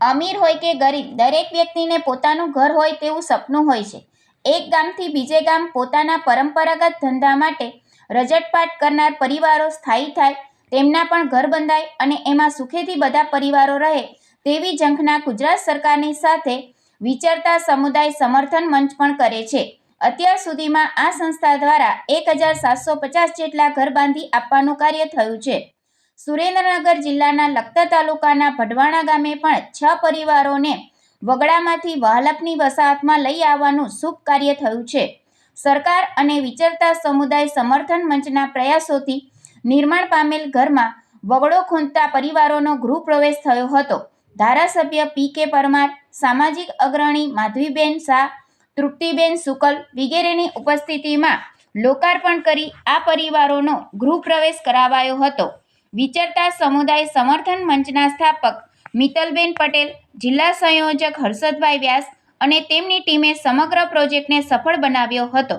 અમીર હોય કે ગરીબ, દરેક વ્યક્તિને પોતાનું ઘર હોય તેવું સપનું હોય છે. એક ગામથી બીજે ગામ પોતાના પરંપરાગત ધંધા માટે રજટપાટ કરનાર પરિવારો સ્થાયી થાય, તેમના પણ ઘર બંધાય અને એમાં સુખેથી બધા પરિવારો રહે તેવી ઝંખના ગુજરાત સરકારની સાથે વિચરતા સમુદાય સમર્થન મંચ પણ કરે છે. અત્યાર સુધીમાં આ સંસ્થા દ્વારા 1750 જેટલા ઘર બાંધી આપવાનું કાર્ય થયું છે. સુરેન્દ્રનગર જિલ્લાના લખતર તાલુકાના ભડવાણા ગામે પણ 6 પરિવારોને વગડામાંથી વહાલપની વસાહતમાં લઈ આવવાનું શુભ કાર્ય થયું છે. સરકાર અને વિચરતા સમુદાય સમર્થન મંચના પ્રયાસોથી નિર્માણ પામેલ ઘરમાં વગડો ખૂંદતા પરિવારોનો ગૃહ પ્રવેશ થયો હતો. ધારાસભ્ય પી.કે. પરમાર, સામાજિક અગ્રણી માધવીબેન શાહ, તૃપ્તિબેન શુકલ વગેરેની ઉપસ્થિતિમાં લોકાર્પણ કરી આ પરિવારોનો ગૃહ પ્રવેશ કરાવાયો હતો. વિચરતા સમુદાય સમર્થન મંચના સ્થાપક મિત્તલબેન પટેલ, જિલ્લા સંયોજક હર્ષદભાઈ વ્યાસ અને તેમની ટીમે સમગ્ર પ્રોજેક્ટને સફળ બનાવ્યો હતો.